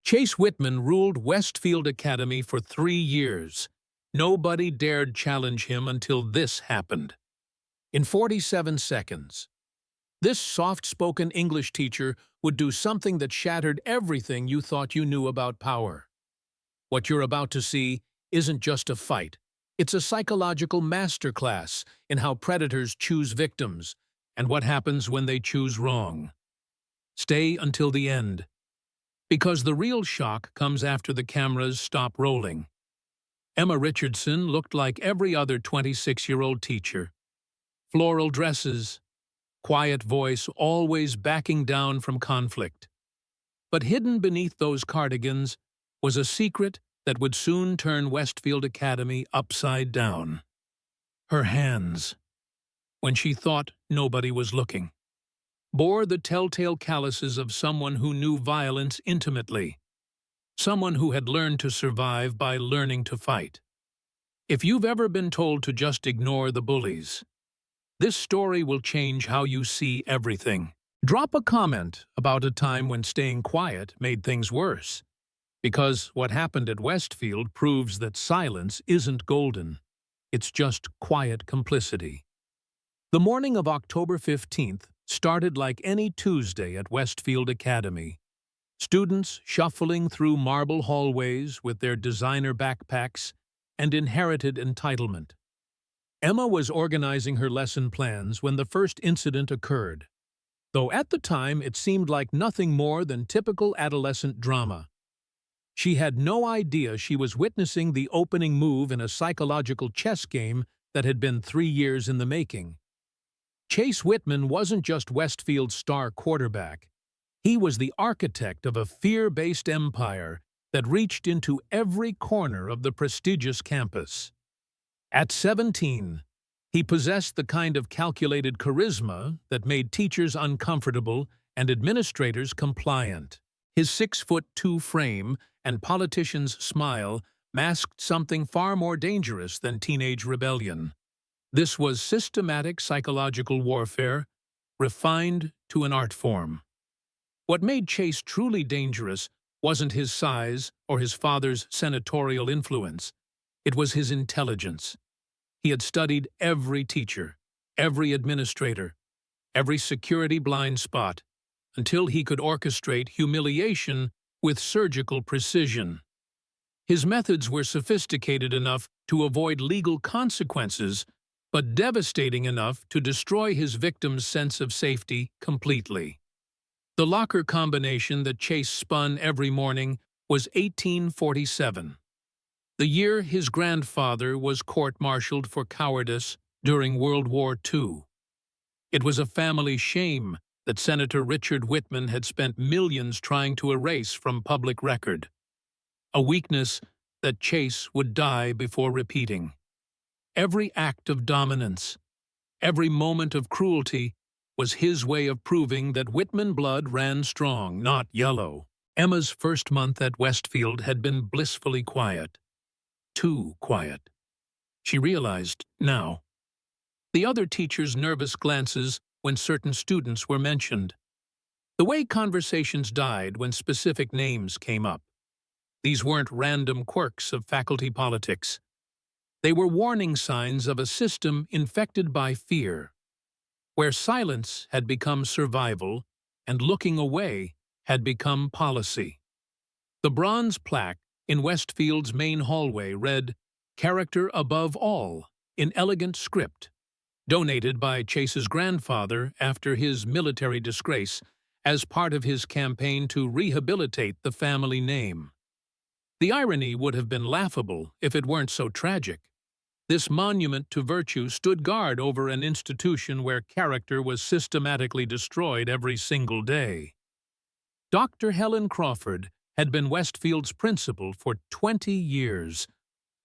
Chase Whitman ruled Westfield Academy for 3 years. Nobody dared challenge him until this happened. In 47 seconds, this soft-spoken English teacher would do something that shattered everything you thought you knew about power. What you're about to see isn't just a fight. It's a psychological masterclass in how predators choose victims and what happens when they choose wrong. Stay until the end, because the real shock comes after the cameras stop rolling. Emma Richardson looked like every other 26-year-old teacher. Floral dresses, quiet voice, always backing down from conflict. But hidden beneath those cardigans was a secret that would soon turn Westfield Academy upside down. Her hands, when she thought nobody was looking, bore the telltale calluses of someone who knew violence intimately, someone who had learned to survive by learning to fight. If you've ever been told to just ignore the bullies, this story will change how you see everything. Drop a comment about a time when staying quiet made things worse, because what happened at Westfield proves that silence isn't golden. It's just quiet complicity. The morning of October 15th started like any Tuesday at Westfield Academy. Students shuffling through marble hallways with their designer backpacks and inherited entitlement. Emma was organizing her lesson plans when the first incident occurred, though at the time it seemed like nothing more than typical adolescent drama. She had no idea she was witnessing the opening move in a psychological chess game that had been 3 years in the making. Chase Whitman wasn't just Westfield's star quarterback. He was the architect of a fear-based empire that reached into every corner of the prestigious campus. At 17, he possessed the kind of calculated charisma that made teachers uncomfortable and administrators compliant. His 6'2" frame and politician's smile masked something far more dangerous than teenage rebellion. This was systematic psychological warfare, refined to an art form. What made Chase truly dangerous wasn't his size or his father's senatorial influence. It was his intelligence. He had studied every teacher, every administrator, every security blind spot, until he could orchestrate humiliation with surgical precision. His methods were sophisticated enough to avoid legal consequences, but devastating enough to destroy his victim's sense of safety completely. The locker combination that Chase spun every morning was 1847, the year his grandfather was court-martialed for cowardice during World War II. It was a family shame that Senator Richard Whitman had spent millions trying to erase from public record, a weakness that Chase would die before repeating. Every act of dominance, every moment of cruelty was his way of proving that Whitman blood ran strong, not yellow. Emma's first month at Westfield had been blissfully quiet. Too quiet. She realized now. The other teachers' nervous glances when certain students were mentioned. The way conversations died when specific names came up. These weren't random quirks of faculty politics. They were warning signs of a system infected by fear, where silence had become survival and looking away had become policy. The bronze plaque in Westfield's main hallway read, "Character above all," in elegant script, donated by Chase's grandfather after his military disgrace as part of his campaign to rehabilitate the family name. The irony would have been laughable if it weren't so tragic. This monument to virtue stood guard over an institution where character was systematically destroyed every single day. Dr. Helen Crawford had been Westfield's principal for 20 years,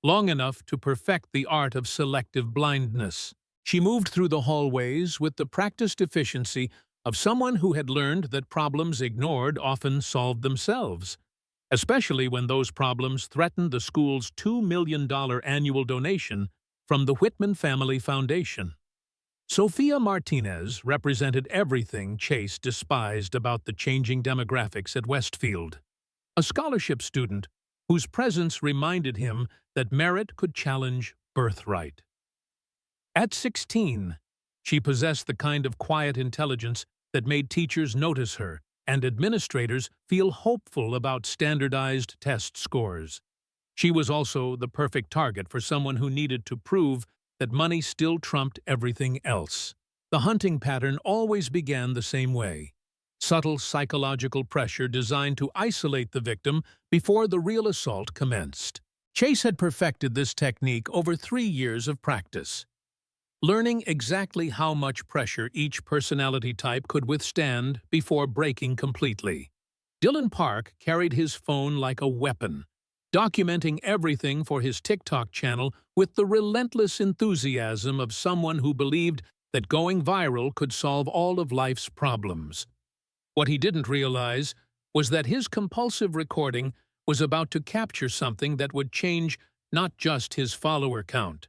long enough to perfect the art of selective blindness. She moved through the hallways with the practiced efficiency of someone who had learned that problems ignored often solved themselves, especially when those problems threatened the school's $2 million annual donation from the Whitman Family Foundation. Sophia Martinez represented everything Chase despised about the changing demographics at Westfield. a scholarship student whose presence reminded him that merit could challenge birthright. At 16, she possessed the kind of quiet intelligence that made teachers notice her and administrators feel hopeful about standardized test scores. She was also the perfect target for someone who needed to prove that money still trumped everything else. The hunting pattern always began the same way: subtle psychological pressure designed to isolate the victim before the real assault commenced. Chase had perfected this technique over 3 years of practice, learning exactly how much pressure each personality type could withstand before breaking completely. Dylan Park carried his phone like a weapon, documenting everything for his TikTok channel with the relentless enthusiasm of someone who believed that going viral could solve all of life's problems. What he didn't realize was that his compulsive recording was about to capture something that would change not just his follower count,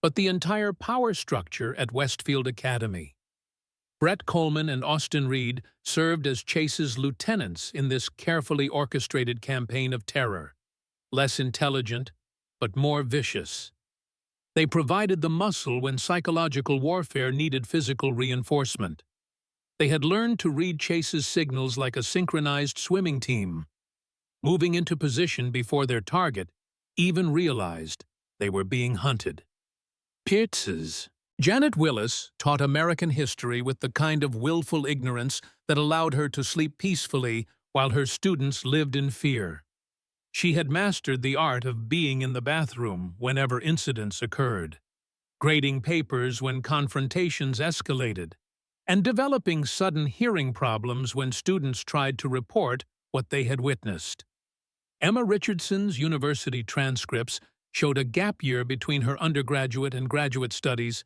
but the entire power structure at Westfield Academy. Brett Coleman and Austin Reed served as Chase's lieutenants in this carefully orchestrated campaign of terror. Less intelligent, but more vicious. They provided the muscle when psychological warfare needed physical reinforcement. They had learned to read Chase's signals like a synchronized swimming team. Moving into position before their target even realized they were being hunted. Pizzas. Janet Willis taught American history with the kind of willful ignorance that allowed her to sleep peacefully while her students lived in fear. She had mastered the art of being in the bathroom whenever incidents occurred, grading papers when confrontations escalated, and developing sudden hearing problems when students tried to report what they had witnessed. Emma Richardson's university transcripts showed a gap year between her undergraduate and graduate studies.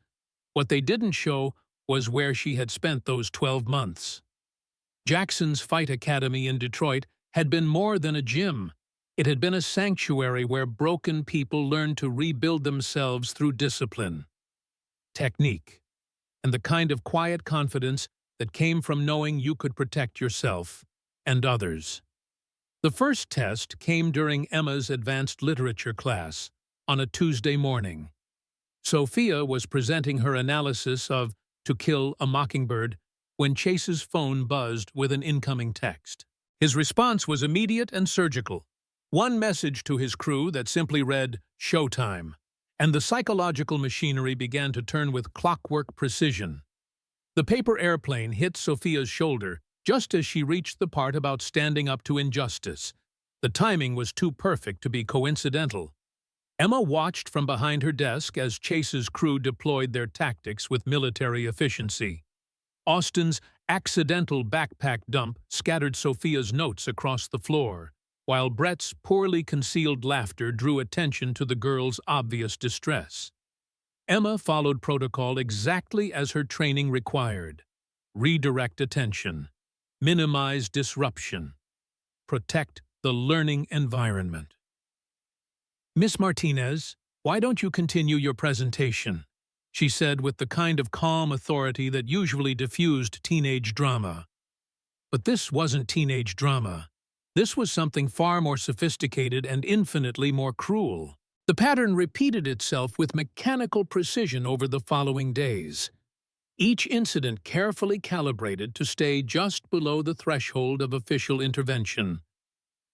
What they didn't show was where she had spent those 12 months. Jackson's Fight Academy in Detroit had been more than a gym. It had been a sanctuary where broken people learned to rebuild themselves through discipline, technique, and the kind of quiet confidence that came from knowing you could protect yourself and others. The first test came during Emma's advanced literature class on a Tuesday morning. Sophia was presenting her analysis of To Kill a Mockingbird when Chase's phone buzzed with an incoming text. His response was immediate and surgical. One message to his crew that simply read, "Showtime," and the psychological machinery began to turn with clockwork precision. The paper airplane hit Sophia's shoulder just as she reached the part about standing up to injustice. The timing was too perfect to be coincidental. Emma watched from behind her desk as Chase's crew deployed their tactics with military efficiency. Austin's accidental backpack dump scattered Sophia's notes across the floor, while Brett's poorly concealed laughter drew attention to the girl's obvious distress. Emma followed protocol exactly as her training required. Redirect attention. Minimize disruption. Protect the learning environment. "Miss Martinez, why don't you continue your presentation?" she said with the kind of calm authority that usually diffused teenage drama. But this wasn't teenage drama. This was something far more sophisticated and infinitely more cruel. The pattern repeated itself with mechanical precision over the following days. Each incident carefully calibrated to stay just below the threshold of official intervention.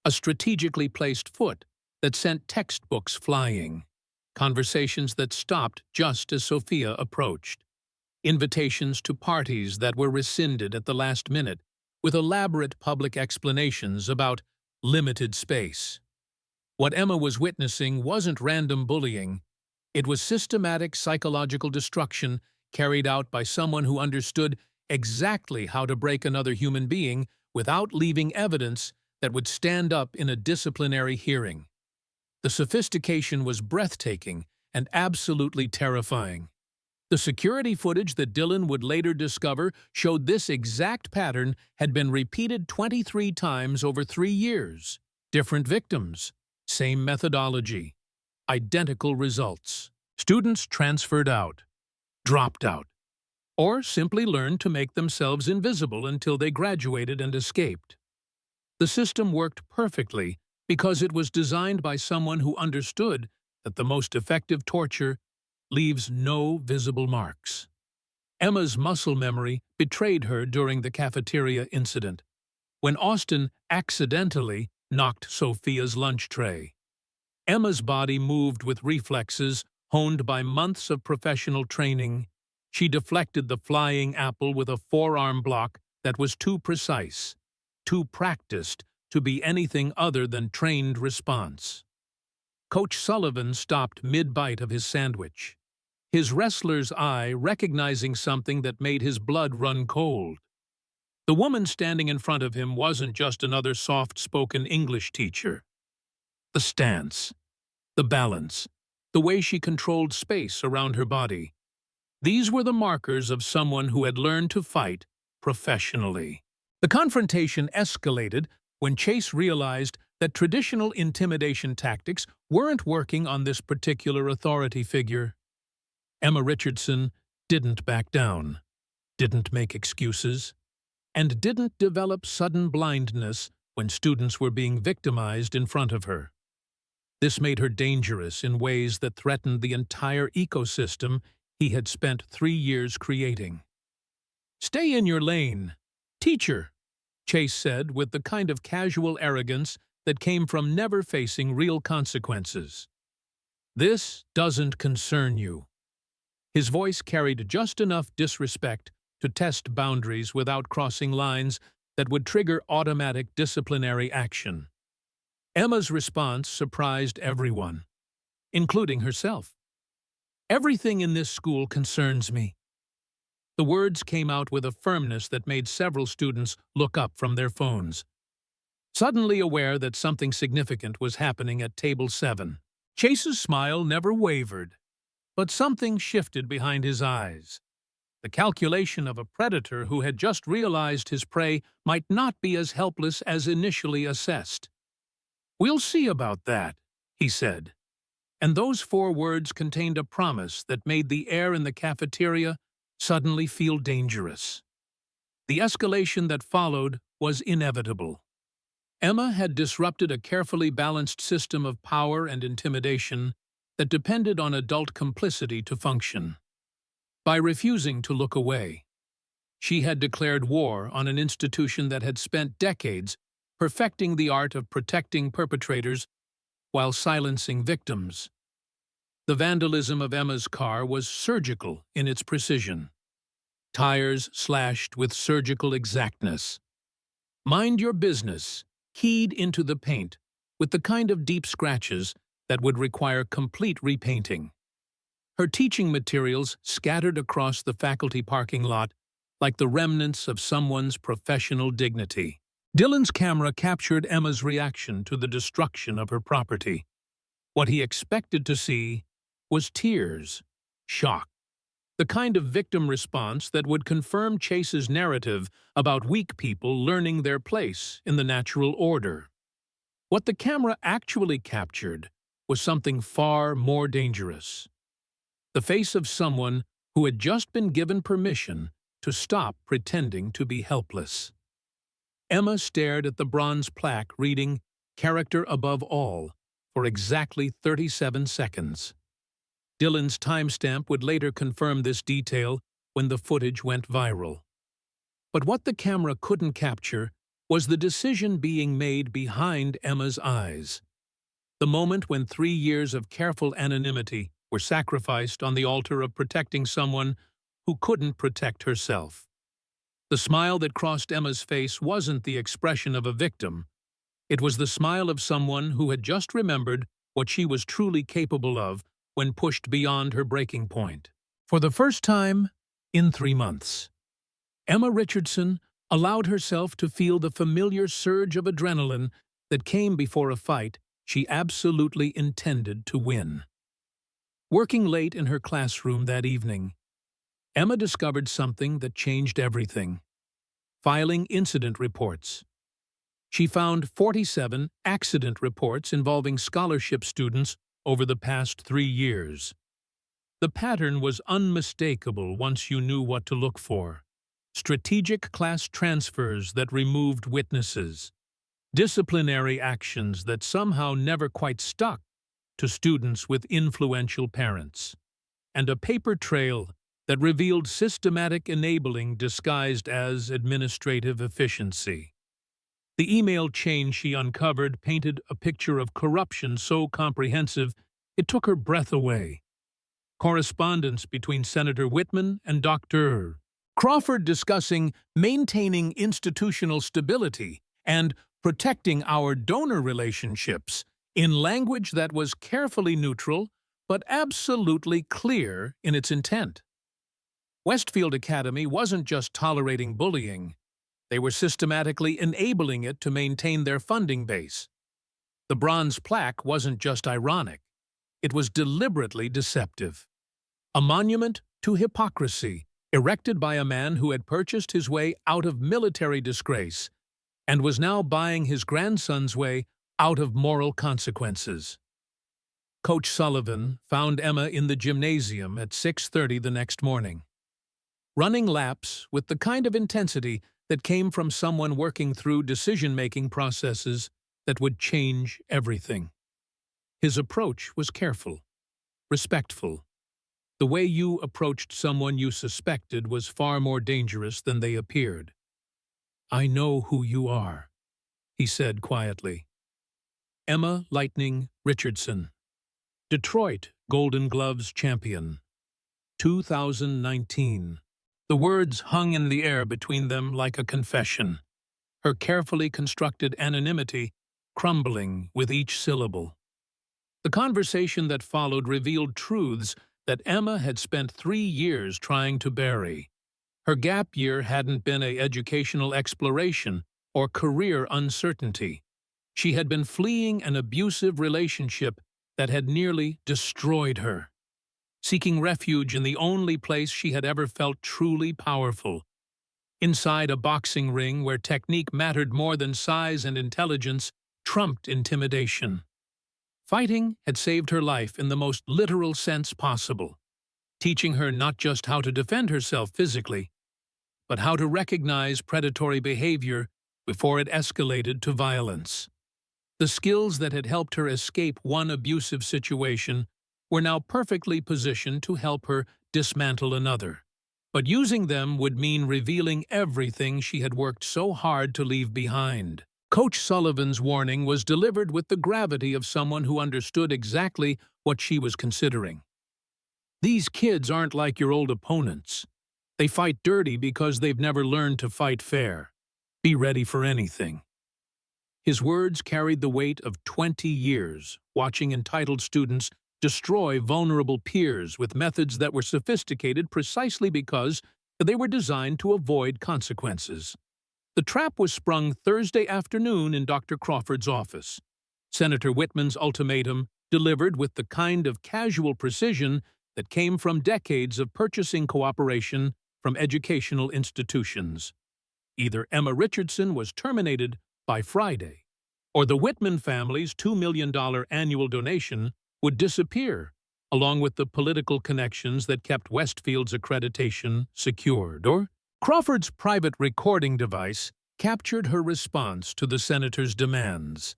A strategically placed foot that sent textbooks flying. Conversations that stopped just as Sophia approached. Invitations to parties that were rescinded at the last minute, with elaborate public explanations about limited space. What Emma was witnessing wasn't random bullying. It was systematic psychological destruction carried out by someone who understood exactly how to break another human being without leaving evidence that would stand up in a disciplinary hearing. The sophistication was breathtaking and absolutely terrifying. The security footage that Dylan would later discover showed this exact pattern had been repeated 23 times over 3 years. Different victims, same methodology, identical results. Students transferred out, dropped out, or simply learned to make themselves invisible until they graduated and escaped. The system worked perfectly because it was designed by someone who understood that the most effective torture leaves no visible marks. Emma's muscle memory betrayed her during the cafeteria incident, when Austin accidentally knocked Sophia's lunch tray. Emma's body moved with reflexes honed by months of professional training. She deflected the flying apple with a forearm block that was too precise, too practiced to be anything other than trained response. Coach Sullivan stopped mid-bite of his sandwich, his wrestler's eye recognizing something that made his blood run cold. The woman standing in front of him wasn't just another soft-spoken English teacher. The stance, the balance, the way she controlled space around her body. These were the markers of someone who had learned to fight professionally. The confrontation escalated when Chase realized that traditional intimidation tactics weren't working on this particular authority figure. Emma Richardson didn't back down, didn't make excuses, and didn't develop sudden blindness when students were being victimized in front of her. This made her dangerous in ways that threatened the entire ecosystem he had spent 3 years creating. "Stay in your lane, teacher," Chase said with the kind of casual arrogance that came from never facing real consequences. "This doesn't concern you." His voice carried just enough disrespect to test boundaries without crossing lines that would trigger automatic disciplinary action. Emma's response surprised everyone, including herself. "Everything in this school concerns me." The words came out with a firmness that made several students look up from their phones, suddenly aware that something significant was happening at Table 7. Chase's smile never wavered, but something shifted behind his eyes. The calculation of a predator who had just realized his prey might not be as helpless as initially assessed. "We'll see about that," he said. And those 4 words contained a promise that made the air in the cafeteria suddenly feel dangerous. The escalation that followed was inevitable. Emma had disrupted a carefully balanced system of power and intimidation that depended on adult complicity to function. By refusing to look away, she had declared war on an institution that had spent decades perfecting the art of protecting perpetrators while silencing victims. The vandalism of Emma's car was surgical in its precision. Tires slashed with surgical exactness. "Mind your business," keyed into the paint with the kind of deep scratches that would require complete repainting. Her teaching materials scattered across the faculty parking lot like the remnants of someone's professional dignity. Dylan's camera captured Emma's reaction to the destruction of her property. What he expected to see was tears, shock, the kind of victim response that would confirm Chase's narrative about weak people learning their place in the natural order. What the camera actually captured was something far more dangerous. The face of someone who had just been given permission to stop pretending to be helpless. Emma stared at the bronze plaque reading, "Character above all," for exactly 37 seconds. Dylan's timestamp would later confirm this detail when the footage went viral. But what the camera couldn't capture was the decision being made behind Emma's eyes. The moment when 3 years of careful anonymity were sacrificed on the altar of protecting someone who couldn't protect herself. The smile that crossed Emma's face wasn't the expression of a victim. It was the smile of someone who had just remembered what she was truly capable of when pushed beyond her breaking point. For the first time in 3 months, Emma Richardson allowed herself to feel the familiar surge of adrenaline that came before a fight she absolutely intended to win. Working late in her classroom that evening, Emma discovered something that changed everything: filing incident reports. She found 47 accident reports involving scholarship students over the past 3 years. The pattern was unmistakable once you knew what to look for: strategic class transfers that removed witnesses, disciplinary actions that somehow never quite stuck to students with influential parents, and a paper trail that revealed systematic enabling disguised as administrative efficiency. The email chain she uncovered painted a picture of corruption so comprehensive it took her breath away. Correspondence between Senator Whitman and Dr. Crawford discussing maintaining institutional stability and protecting our donor relationships in language that was carefully neutral but absolutely clear in its intent. Westfield Academy wasn't just tolerating bullying, they were systematically enabling it to maintain their funding base. The bronze plaque wasn't just ironic, it was deliberately deceptive. A monument to hypocrisy, erected by a man who had purchased his way out of military disgrace and was now buying his grandson's way out of moral consequences. Coach Sullivan found Emma in the gymnasium at 6:30 the next morning, running laps with the kind of intensity that came from someone working through decision-making processes that would change everything. His approach was careful, respectful. The way you approached someone you suspected was far more dangerous than they appeared. "I know who you are," he said quietly. Emma Lightning Richardson, Detroit Golden Gloves champion, 2019. The words hung in the air between them like a confession, her carefully constructed anonymity crumbling with each syllable. The conversation that followed revealed truths that Emma had spent 3 years trying to bury. Her gap year hadn't been an educational exploration or career uncertainty. She had been fleeing an abusive relationship that had nearly destroyed her, seeking refuge in the only place she had ever felt truly powerful, inside a boxing ring where technique mattered more than size and intelligence trumped intimidation. Fighting had saved her life in the most literal sense possible, teaching her not just how to defend herself physically, but how to recognize predatory behavior before it escalated to violence. The skills that had helped her escape one abusive situation were now perfectly positioned to help her dismantle another. But using them would mean revealing everything she had worked so hard to leave behind. Coach Sullivan's warning was delivered with the gravity of someone who understood exactly what she was considering. "These kids aren't like your old opponents. They fight dirty because they've never learned to fight fair. Be ready for anything." His words carried the weight of 20 years, watching entitled students destroy vulnerable peers with methods that were sophisticated precisely because they were designed to avoid consequences. The trap was sprung Thursday afternoon in Dr. Crawford's office. Senator Whitman's ultimatum, delivered with the kind of casual precision that came from decades of purchasing cooperation from educational institutions. Either Emma Richardson was terminated by Friday, or the Whitman family's $2 million annual donation would disappear, along with the political connections that kept Westfield's accreditation secured. Or Crawford's private recording device captured her response to the senator's demands.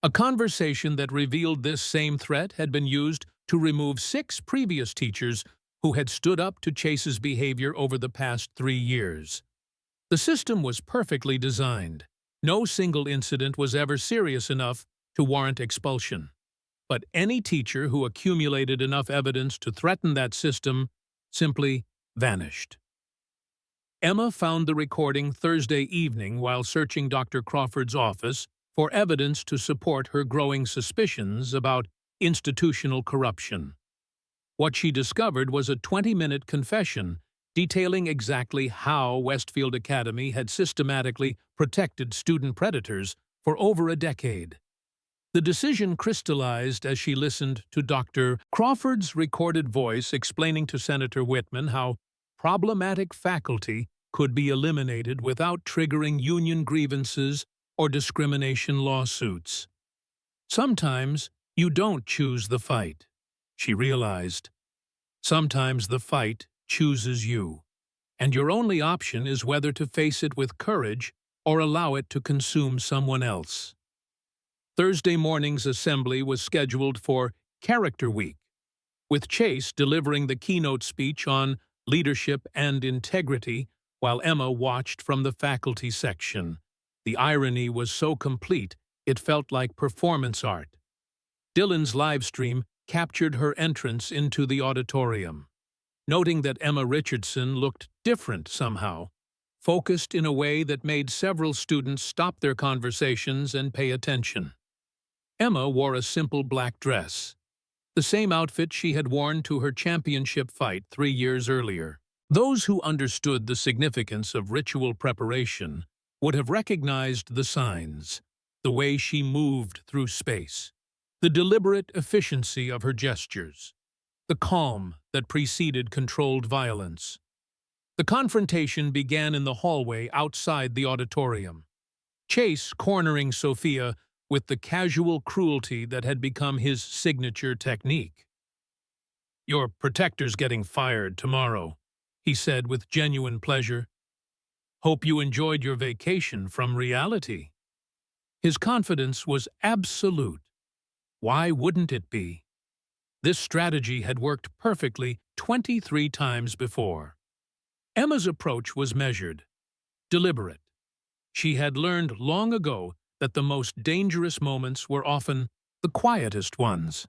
A conversation that revealed this same threat had been used to remove 6 previous teachers who had stood up to Chase's behavior over the past 3 years. The system was perfectly designed. No single incident was ever serious enough to warrant expulsion. But any teacher who accumulated enough evidence to threaten that system simply vanished. Emma found the recording Thursday evening while searching Dr. Crawford's office for evidence to support her growing suspicions about institutional corruption. What she discovered was a 20-minute confession detailing exactly how Westfield Academy had systematically protected student predators for over a decade. The decision crystallized as she listened to Dr. Crawford's recorded voice explaining to Senator Whitman how problematic faculty could be eliminated without triggering union grievances or discrimination lawsuits. "Sometimes you don't choose the fight," she realized. "Sometimes the fight chooses you, and your only option is whether to face it with courage or allow it to consume someone else. Thursday morning's assembly was scheduled for Character Week, with Chase delivering the keynote speech on leadership and integrity while Emma watched from the faculty section. The irony was so complete, it felt like performance art. Dylan's livestream captured her entrance into the auditorium. Noting that Emma Richardson looked different somehow, focused in a way that made several students stop their conversations and pay attention. Emma wore a simple black dress, the same outfit she had worn to her championship fight 3 years earlier. Those who understood the significance of ritual preparation would have recognized the signs, the way she moved through space, the deliberate efficiency of her gestures, the calm that preceded controlled violence. The confrontation began in the hallway outside the auditorium, Chase cornering Sophia with the casual cruelty that had become his signature technique. "Your protector's getting fired tomorrow," he said with genuine pleasure. "Hope you enjoyed your vacation from reality." His confidence was absolute. Why wouldn't it be? This strategy had worked perfectly 23 times before. Emma's approach was measured, deliberate. She had learned long ago that the most dangerous moments were often the quietest ones.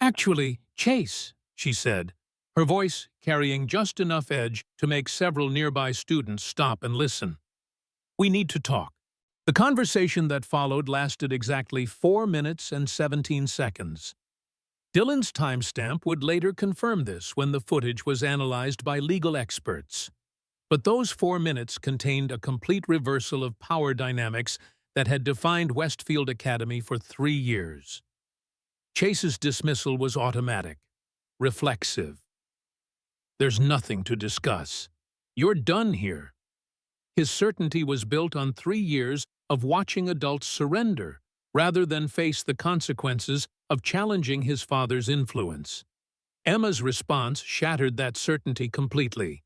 "Actually, Chase," she said, her voice carrying just enough edge to make several nearby students stop and listen. "We need to talk." The conversation that followed lasted exactly 4 minutes and 17 seconds. Dylan's timestamp would later confirm this when the footage was analyzed by legal experts. But those 4 minutes contained a complete reversal of power dynamics that had defined Westfield Academy for 3 years. Chase's dismissal was automatic, reflexive. "There's nothing to discuss. You're done here." His certainty was built on 3 years of watching adults surrender rather than face the consequences of challenging his father's influence. Emma's response shattered that certainty completely.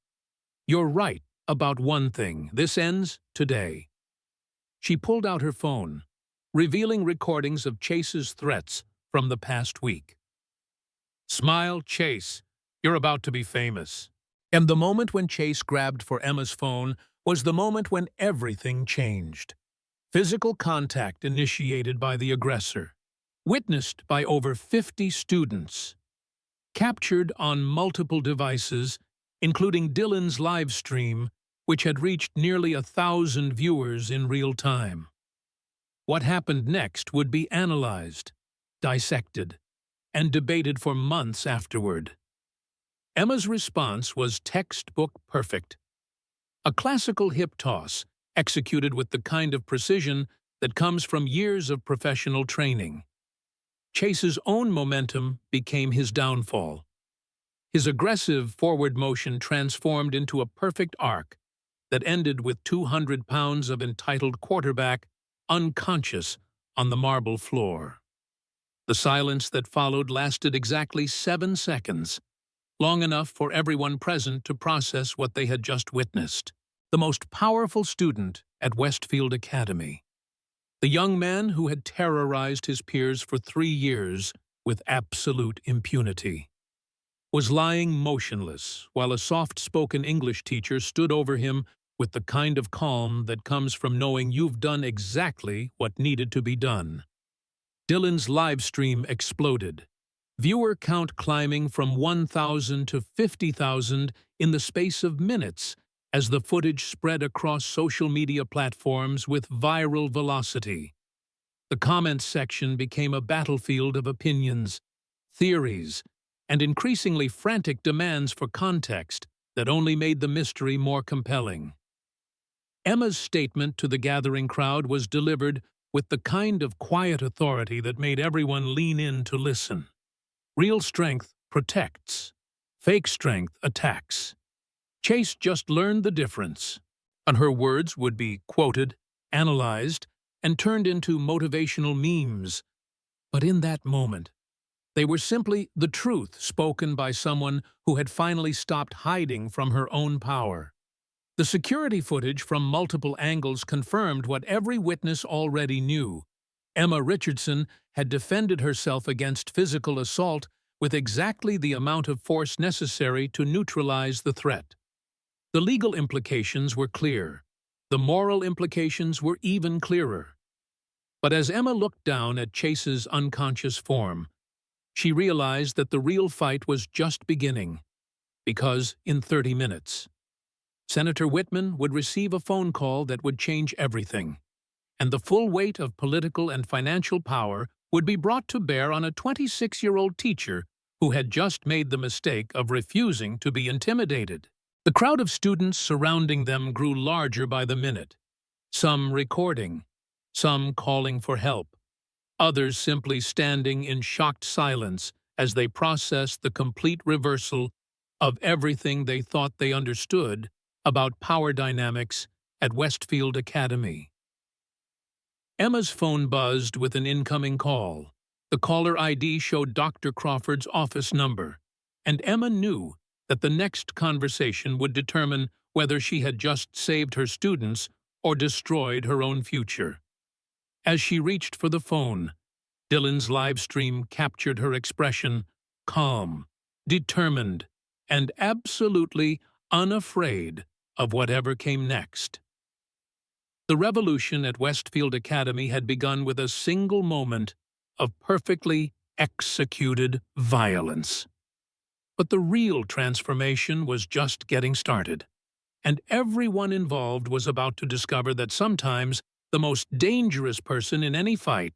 "You're right about one thing. This ends today." She pulled out her phone, revealing recordings of Chase's threats from the past week. "Smile, Chase. You're about to be famous." And the moment when Chase grabbed for Emma's phone was the moment when everything changed. Physical contact initiated by the aggressor, witnessed by over 50 students, captured on multiple devices, including Dylan's live stream, which had reached nearly 1,000 viewers in real time. What happened next would be analyzed, dissected, and debated for months afterward. Emma's response was textbook perfect. A classical hip toss executed with the kind of precision that comes from years of professional training. Chase's own momentum became his downfall. His aggressive forward motion transformed into a perfect arc that ended with 200 pounds of entitled quarterback unconscious on the marble floor. The silence that followed lasted exactly 7 seconds, long enough for everyone present to process what they had just witnessed. The most powerful student at Westfield Academy, the young man who had terrorized his peers for 3 years with absolute impunity, was lying motionless while a soft-spoken English teacher stood over him with the kind of calm that comes from knowing you've done exactly what needed to be done. Dylan's live stream exploded, viewer count climbing from 1,000 to 50,000 in the space of minutes as the footage spread across social media platforms with viral velocity. The comments section became a battlefield of opinions, theories, and increasingly frantic demands for context that only made the mystery more compelling. Emma's statement to the gathering crowd was delivered with the kind of quiet authority that made everyone lean in to listen. Real strength protects. Fake strength attacks. Chase just learned the difference, and her words would be quoted, analyzed, and turned into motivational memes. But in that moment, they were simply the truth spoken by someone who had finally stopped hiding from her own power. The security footage from multiple angles confirmed what every witness already knew. Emma Richardson had defended herself against physical assault with exactly the amount of force necessary to neutralize the threat. The legal implications were clear. The moral implications were even clearer. But as Emma looked down at Chase's unconscious form, she realized that the real fight was just beginning, because in 30 minutes, Senator Whitman would receive a phone call that would change everything, and the full weight of political and financial power would be brought to bear on a 26-year-old teacher who had just made the mistake of refusing to be intimidated. The crowd of students surrounding them grew larger by the minute, some recording, some calling for help, others simply standing in shocked silence as they processed the complete reversal of everything they thought they understood about power dynamics at Westfield Academy. Emma's phone buzzed with an incoming call. The caller ID showed Dr. Crawford's office number, and Emma knew that the next conversation would determine whether she had just saved her students or destroyed her own future. As she reached for the phone, Dylan's live stream captured her expression, calm, determined, and absolutely unafraid of whatever came next. The revolution at Westfield Academy had begun with a single moment of perfectly executed violence. But the real transformation was just getting started, and everyone involved was about to discover that sometimes the most dangerous person in any fight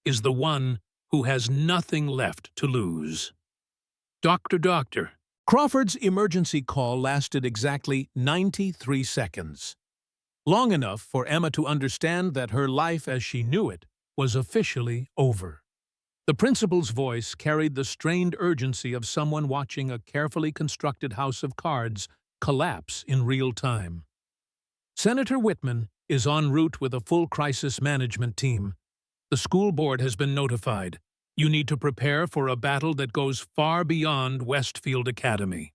is the one who has nothing left to lose. Doctor. Crawford's emergency call lasted exactly 93 seconds. Long enough for Emma to understand that her life as she knew it was officially over. The principal's voice carried the strained urgency of someone watching a carefully constructed house of cards collapse in real time. Senator Whitman is en route with a full crisis management team. The school board has been notified. You need to prepare for a battle that goes far beyond Westfield Academy.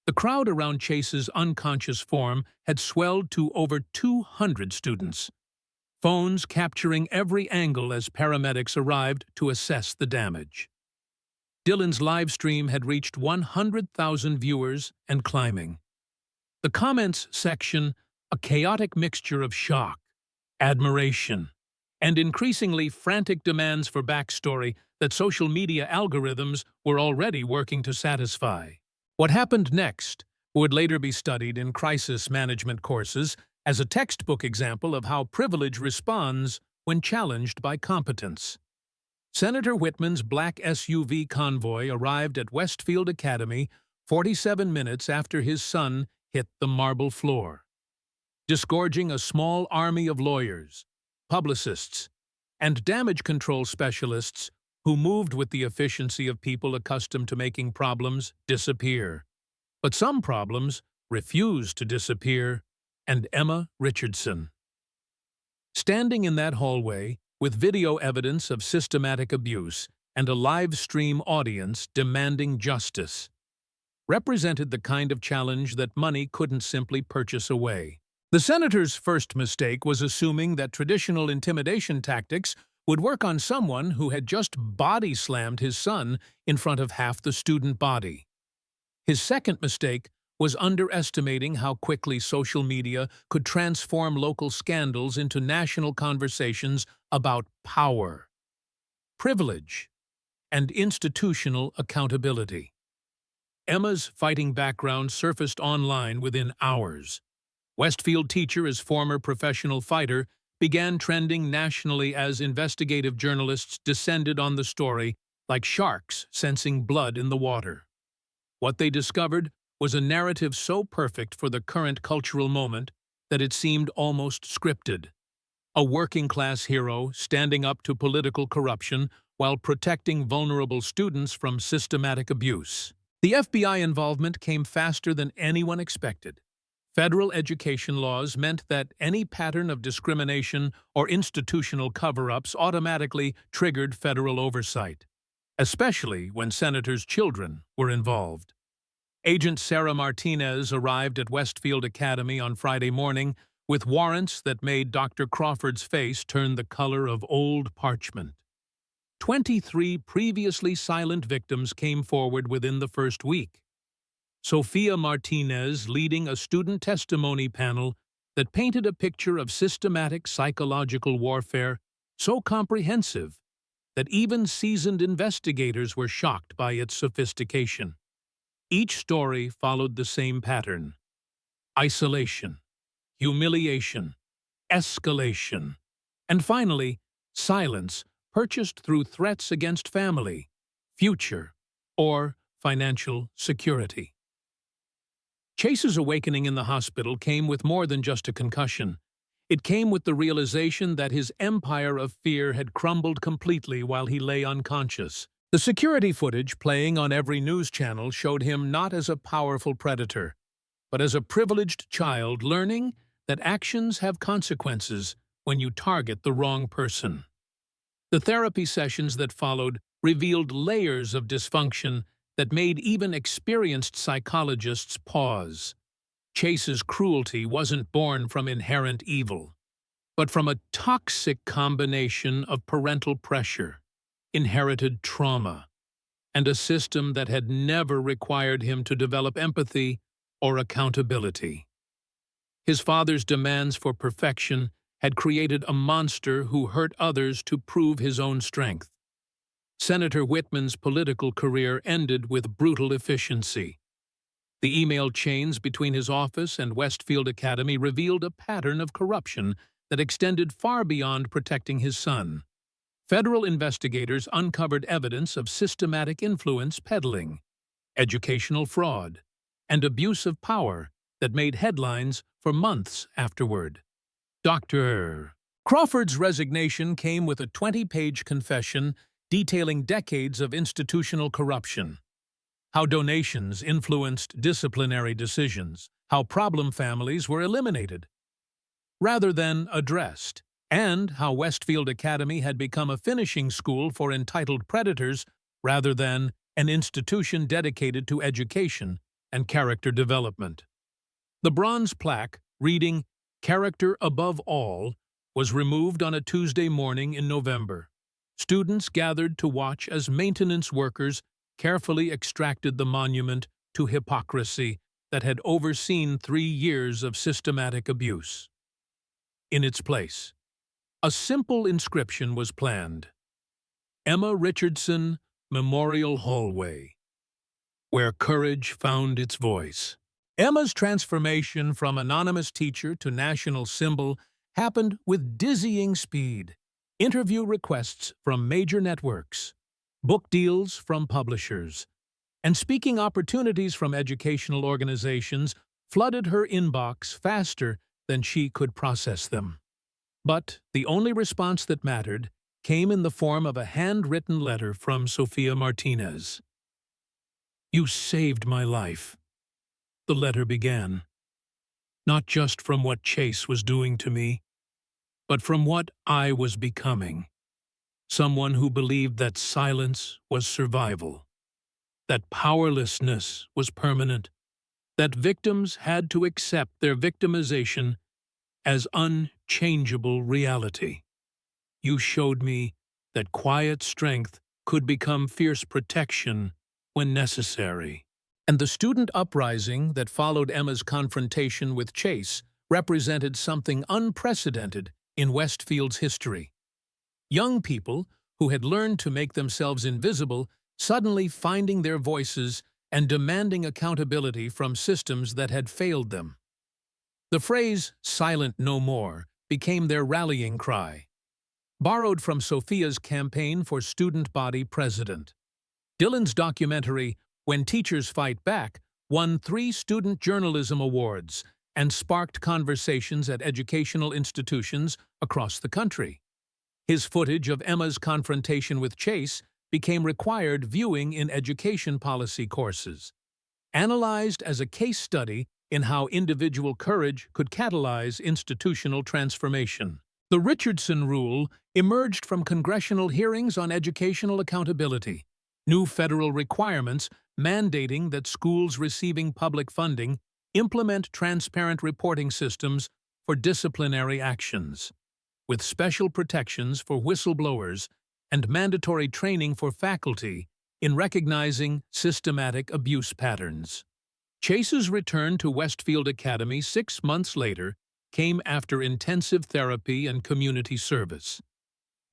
The crowd around Chase's unconscious form had swelled to over 200 students, phones capturing every angle as paramedics arrived to assess the damage. Dylan's live stream had reached 100,000 viewers and climbing. The comments section, a chaotic mixture of shock, admiration, and increasingly frantic demands for backstory that social media algorithms were already working to satisfy. What happened next would later be studied in crisis management courses as a textbook example of how privilege responds when challenged by competence. Senator Whitman's black SUV convoy arrived at Westfield Academy 47 minutes after his son hit the marble floor, disgorging a small army of lawyers, publicists, and damage control specialists who moved with the efficiency of people accustomed to making problems disappear. But some problems refused to disappear, and Emma Richardson. Standing in that hallway, with video evidence of systematic abuse and a live stream audience demanding justice, represented the kind of challenge that money couldn't simply purchase away. The senator's first mistake was assuming that traditional intimidation tactics would work on someone who had just body-slammed his son in front of half the student body. His second mistake was underestimating how quickly social media could transform local scandals into national conversations about power, privilege, and institutional accountability. Emma's fighting background surfaced online within hours. Westfield teacher as former professional fighter began trending nationally as investigative journalists descended on the story like sharks sensing blood in the water. What they discovered was a narrative so perfect for the current cultural moment that it seemed almost scripted. A working-class hero standing up to political corruption while protecting vulnerable students from systematic abuse. The FBI involvement came faster than anyone expected. Federal education laws meant that any pattern of discrimination or institutional cover-ups automatically triggered federal oversight, especially when senators' children were involved. Agent Sarah Martinez arrived at Westfield Academy on Friday morning with warrants that made Dr. Crawford's face turn the color of old parchment. 23 previously silent victims came forward within the first week. Sophia Martinez leading a student testimony panel that painted a picture of systematic psychological warfare so comprehensive that even seasoned investigators were shocked by its sophistication. Each story followed the same pattern: isolation, humiliation, escalation, and finally, silence purchased through threats against family, future, or financial security. Chase's awakening in the hospital came with more than just a concussion. It came with the realization that his empire of fear had crumbled completely while he lay unconscious. The security footage playing on every news channel showed him not as a powerful predator, but as a privileged child learning that actions have consequences when you target the wrong person. The therapy sessions that followed revealed layers of dysfunction that made even experienced psychologists pause. Chase's cruelty wasn't born from inherent evil, but from a toxic combination of parental pressure, inherited trauma, and a system that had never required him to develop empathy or accountability. His father's demands for perfection had created a monster who hurt others to prove his own strength. Senator Whitman's political career ended with brutal efficiency. The email chains between his office and Westfield Academy revealed a pattern of corruption that extended far beyond protecting his son. Federal investigators uncovered evidence of systematic influence peddling, educational fraud, and abuse of power that made headlines for months afterward. Dr. Crawford's resignation came with a 20-page confession detailing decades of institutional corruption, how donations influenced disciplinary decisions, how problem families were eliminated rather than addressed, and how Westfield Academy had become a finishing school for entitled predators rather than an institution dedicated to education and character development. The bronze plaque, reading "Character Above All," was removed on a Tuesday morning in November. Students gathered to watch as maintenance workers carefully extracted the monument to hypocrisy that had overseen 3 years of systematic abuse. In its place, a simple inscription was planned: Emma Richardson Memorial Hallway, where courage found its voice. Emma's transformation from anonymous teacher to national symbol happened with dizzying speed. Interview requests from major networks, book deals from publishers, and speaking opportunities from educational organizations flooded her inbox faster than she could process them. But the only response that mattered came in the form of a handwritten letter from Sophia Martinez. "You saved my life," the letter began, "not just from what Chase was doing to me, but from what I was becoming. Someone who believed that silence was survival, that powerlessness was permanent, that victims had to accept their victimization as unchangeable reality. You showed me that quiet strength could become fierce protection when necessary." And the student uprising that followed Emma's confrontation with Chase represented something unprecedented in Westfield's history. Young people who had learned to make themselves invisible suddenly finding their voices and demanding accountability from systems that had failed them. The phrase "silent no more" became their rallying cry, borrowed from Sophia's campaign for student body president. Dylan's documentary, When Teachers Fight Back, won 3 student journalism awards and sparked conversations at educational institutions across the country. His footage of Emma's confrontation with Chase became required viewing in education policy courses, analyzed as a case study in how individual courage could catalyze institutional transformation. The Richardson Rule emerged from congressional hearings on educational accountability. New federal requirements mandating that schools receiving public funding implement transparent reporting systems for disciplinary actions, with special protections for whistleblowers and mandatory training for faculty in recognizing systematic abuse patterns. Chase's return to Westfield Academy 6 months later came after intensive therapy and community service.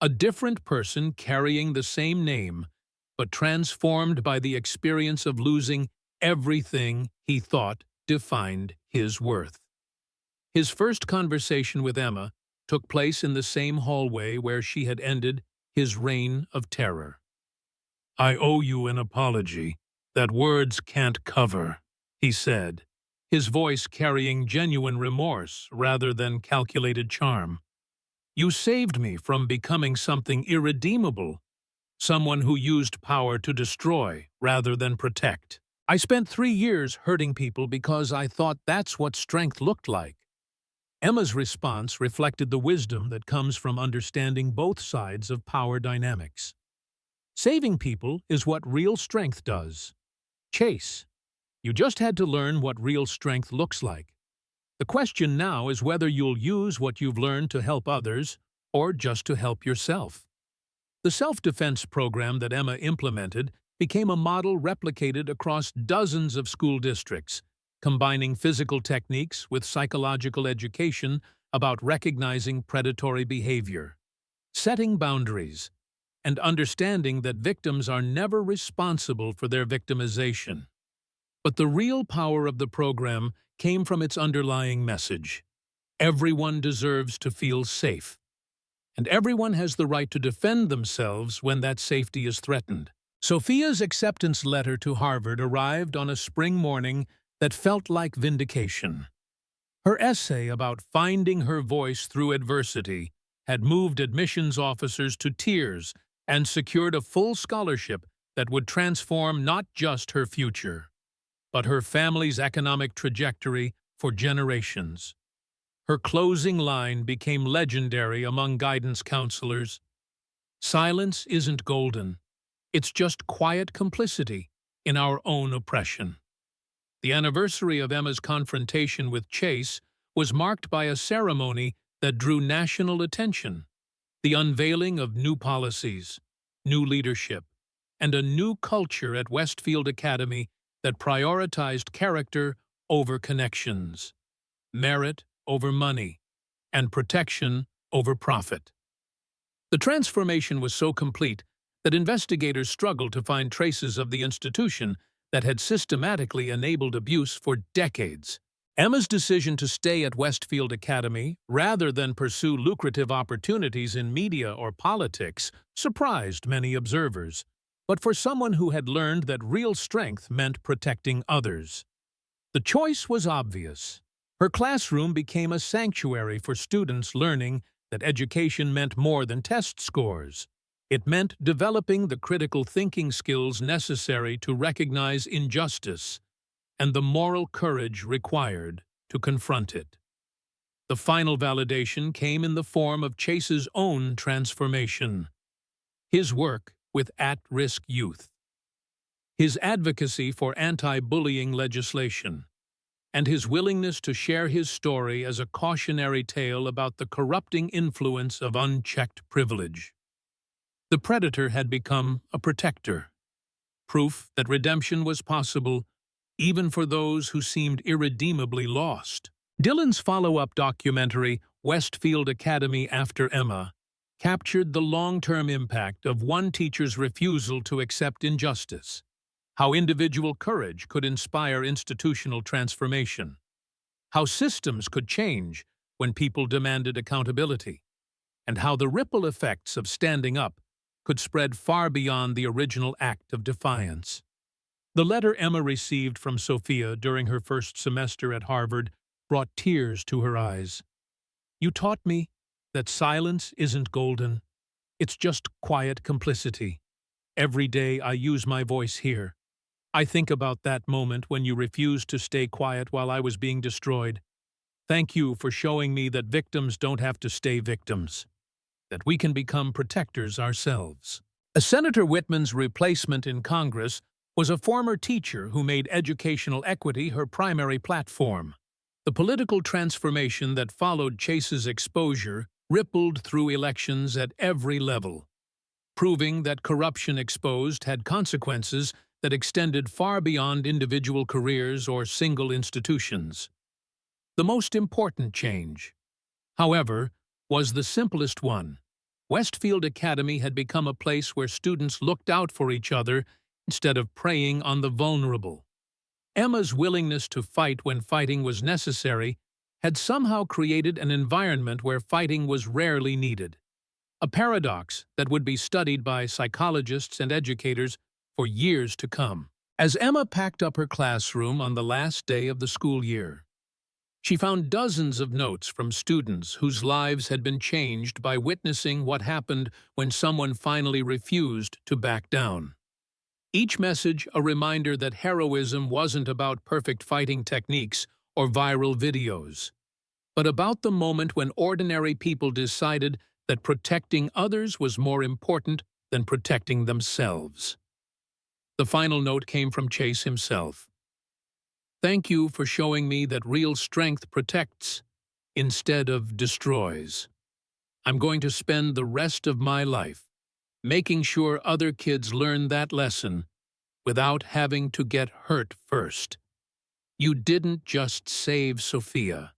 A different person carrying the same name, but transformed by the experience of losing everything he thought defined his worth. His first conversation with Emma took place in the same hallway where she had ended his reign of terror. "I owe you an apology that words can't cover," he said, his voice carrying genuine remorse rather than calculated charm. "You saved me from becoming something irredeemable, someone who used power to destroy rather than protect. I spent 3 years hurting people because I thought that's what strength looked like." Emma's response reflected the wisdom that comes from understanding both sides of power dynamics. Saving people is what real strength does. Chase, you just had to learn what real strength looks like. The question now is whether you'll use what you've learned to help others or just to help yourself. The self-defense program that Emma implemented became a model replicated across dozens of school districts, combining physical techniques with psychological education about recognizing predatory behavior, setting boundaries, and understanding that victims are never responsible for their victimization. But the real power of the program came from its underlying message. Everyone deserves to feel safe, and everyone has the right to defend themselves when that safety is threatened. Sophia's acceptance letter to Harvard arrived on a spring morning that felt like vindication. Her essay about finding her voice through adversity had moved admissions officers to tears and secured a full scholarship that would transform not just her future, but her family's economic trajectory for generations. Her closing line became legendary among guidance counselors. "Silence isn't golden. It's just quiet complicity in our own oppression." The anniversary of Emma's confrontation with Chase was marked by a ceremony that drew national attention, the unveiling of new policies, new leadership, and a new culture at Westfield Academy that prioritized character over connections, merit over money, and protection over profit. The transformation was so complete that investigators struggled to find traces of the institution that had systematically enabled abuse for decades. Emma's decision to stay at Westfield Academy rather than pursue lucrative opportunities in media or politics surprised many observers, but for someone who had learned that real strength meant protecting others, the choice was obvious. Her classroom became a sanctuary for students learning that education meant more than test scores. It meant developing the critical thinking skills necessary to recognize injustice and the moral courage required to confront it. The final validation came in the form of Chase's own transformation. His work with at-risk youth, his advocacy for anti-bullying legislation, and his willingness to share his story as a cautionary tale about the corrupting influence of unchecked privilege. The predator had become a protector, proof that redemption was possible even for those who seemed irredeemably lost. Dylan's follow-up documentary, Westfield Academy After Emma, captured the long-term impact of one teacher's refusal to accept injustice, how individual courage could inspire institutional transformation, how systems could change when people demanded accountability, and how the ripple effects of standing up could spread far beyond the original act of defiance. The letter Emma received from Sophia during her first semester at Harvard brought tears to her eyes. "You taught me that silence isn't golden. It's just quiet complicity. Every day I use my voice here. I think about that moment when you refused to stay quiet while I was being destroyed. Thank you for showing me that victims don't have to stay victims, that we can become protectors ourselves." Senator Whitman's replacement in Congress was a former teacher who made educational equity her primary platform. The political transformation that followed Chase's exposure rippled through elections at every level, proving that corruption exposed had consequences that extended far beyond individual careers or single institutions. The most important change, however, was the simplest one. Westfield Academy had become a place where students looked out for each other instead of preying on the vulnerable. Emma's willingness to fight when fighting was necessary had somehow created an environment where fighting was rarely needed, a paradox that would be studied by psychologists and educators for years to come. As Emma packed up her classroom on the last day of the school year, she found dozens of notes from students whose lives had been changed by witnessing what happened when someone finally refused to back down. Each message a reminder that heroism wasn't about perfect fighting techniques or viral videos, but about the moment when ordinary people decided that protecting others was more important than protecting themselves. The final note came from Chase himself. "Thank you for showing me that real strength protects instead of destroys. I'm going to spend the rest of my life making sure other kids learn that lesson without having to get hurt first. You didn't just save Sophia.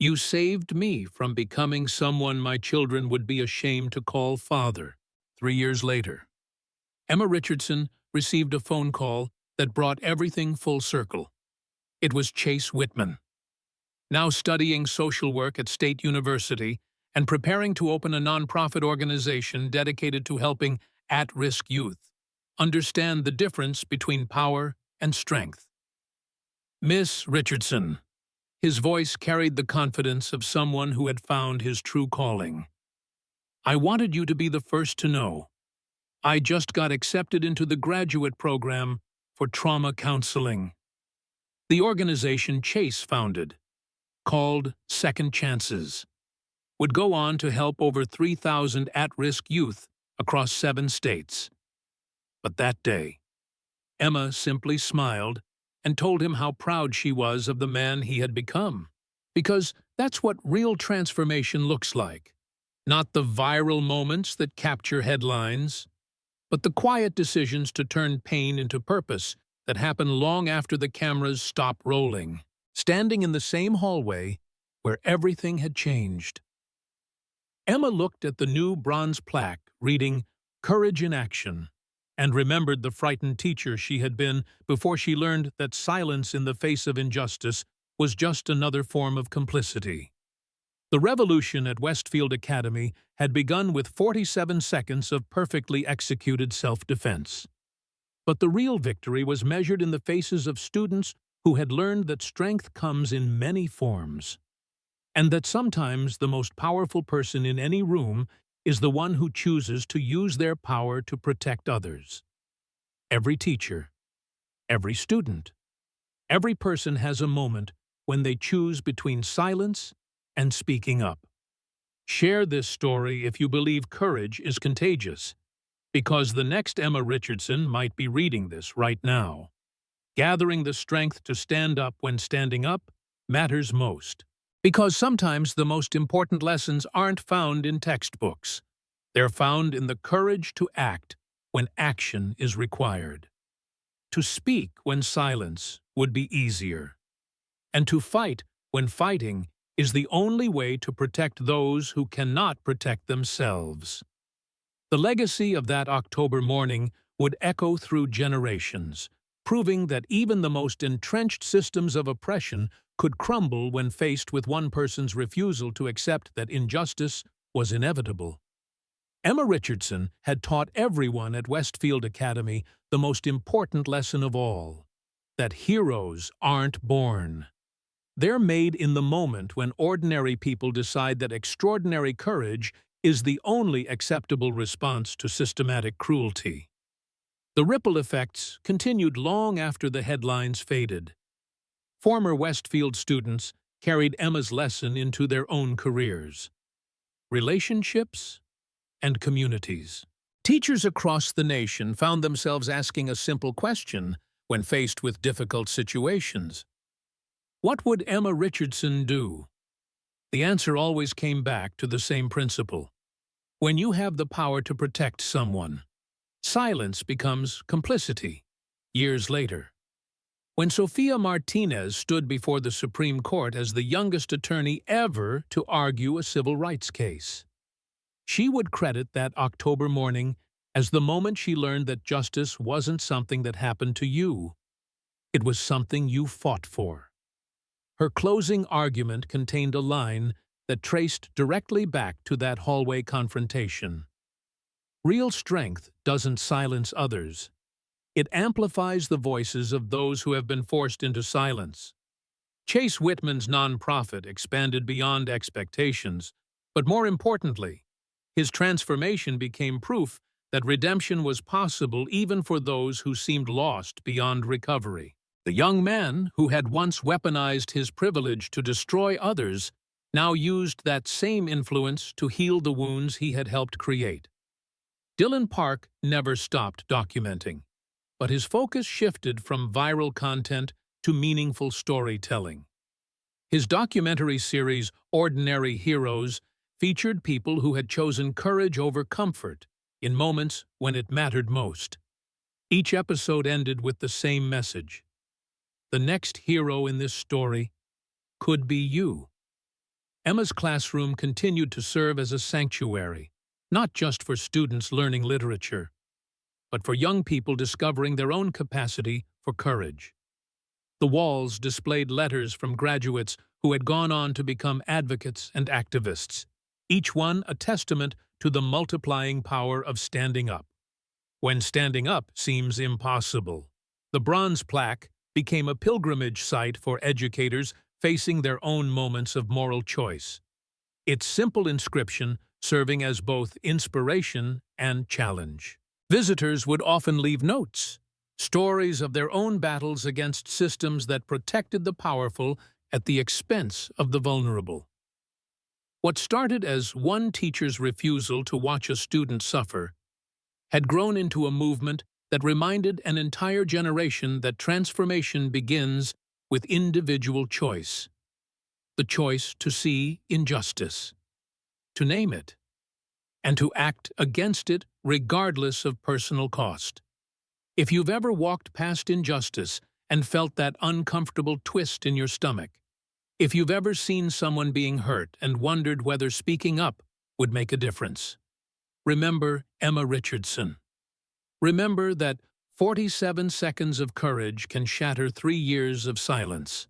You saved me from becoming someone my children would be ashamed to call father." 3 years later, Emma Richardson received a phone call that brought everything full circle. It was Chase Whitman, now studying social work at State University and preparing to open a nonprofit organization dedicated to helping at-risk youth understand the difference between power and strength. "Miss Richardson." His voice carried the confidence of someone who had found his true calling. "I wanted you to be the first to know. I just got accepted into the graduate program for trauma counseling." The organization Chase founded, called Second Chances, would go on to help over 3,000 at-risk youth across 7 states. But that day, Emma simply smiled and told him how proud she was of the man he had become. Because that's what real transformation looks like. Not the viral moments that capture headlines, but the quiet decisions to turn pain into purpose that happen long after the cameras stop rolling, standing in the same hallway where everything had changed. Emma looked at the new bronze plaque reading "Courage in Action" and remembered the frightened teacher she had been before she learned that silence in the face of injustice was just another form of complicity. The revolution at Westfield Academy had begun with 47 seconds of perfectly executed self-defense. But the real victory was measured in the faces of students who had learned that strength comes in many forms, and that sometimes the most powerful person in any room is the one who chooses to use their power to protect others. Every teacher, every student, every person has a moment when they choose between silence and speaking up. Share this story if you believe courage is contagious, because the next Emma Richardson might be reading this right now. Gathering the strength to stand up when standing up matters most. Because sometimes the most important lessons aren't found in textbooks. They're found in the courage to act when action is required. To speak when silence would be easier. And to fight when fighting is the only way to protect those who cannot protect themselves. The legacy of that October morning would echo through generations, proving that even the most entrenched systems of oppression could crumble when faced with one person's refusal to accept that injustice was inevitable. Emma Richardson had taught everyone at Westfield Academy the most important lesson of all, that heroes aren't born. They're made in the moment when ordinary people decide that extraordinary courage is the only acceptable response to systematic cruelty. The ripple effects continued long after the headlines faded. Former Westfield students carried Emma's lesson into their own careers, relationships, and communities. Teachers across the nation found themselves asking a simple question when faced with difficult situations. What would Emma Richardson do? The answer always came back to the same principle. When you have the power to protect someone, silence becomes complicity. Years later, when Sophia Martinez stood before the Supreme Court as the youngest attorney ever to argue a civil rights case, she would credit that October morning as the moment she learned that justice wasn't something that happened to you. It was something you fought for. Her closing argument contained a line that traced directly back to that hallway confrontation. Real strength doesn't silence others. It amplifies the voices of those who have been forced into silence. Chase Whitman's nonprofit expanded beyond expectations, but more importantly, his transformation became proof that redemption was possible even for those who seemed lost beyond recovery. The young man, who had once weaponized his privilege to destroy others, now used that same influence to heal the wounds he had helped create. Dylan Park never stopped documenting, but his focus shifted from viral content to meaningful storytelling. His documentary series, Ordinary Heroes, featured people who had chosen courage over comfort in moments when it mattered most. Each episode ended with the same message. The next hero in this story could be you. Emma's classroom continued to serve as a sanctuary, not just for students learning literature, but for young people discovering their own capacity for courage. The walls displayed letters from graduates who had gone on to become advocates and activists, each one a testament to the multiplying power of standing up. When standing up seems impossible, the bronze plaque became a pilgrimage site for educators facing their own moments of moral choice. Its simple inscription serving as both inspiration and challenge. Visitors would often leave notes, stories of their own battles against systems that protected the powerful at the expense of the vulnerable. What started as one teacher's refusal to watch a student suffer had grown into a movement that reminded an entire generation that transformation begins with individual choice. The choice to see injustice, to name it, and to act against it regardless of personal cost. If you've ever walked past injustice and felt that uncomfortable twist in your stomach, if you've ever seen someone being hurt and wondered whether speaking up would make a difference, remember Emma Richardson. Remember that 47 seconds of courage can shatter 3 years of silence,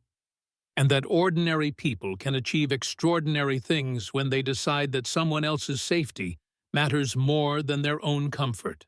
and that ordinary people can achieve extraordinary things when they decide that someone else's safety matters more than their own comfort.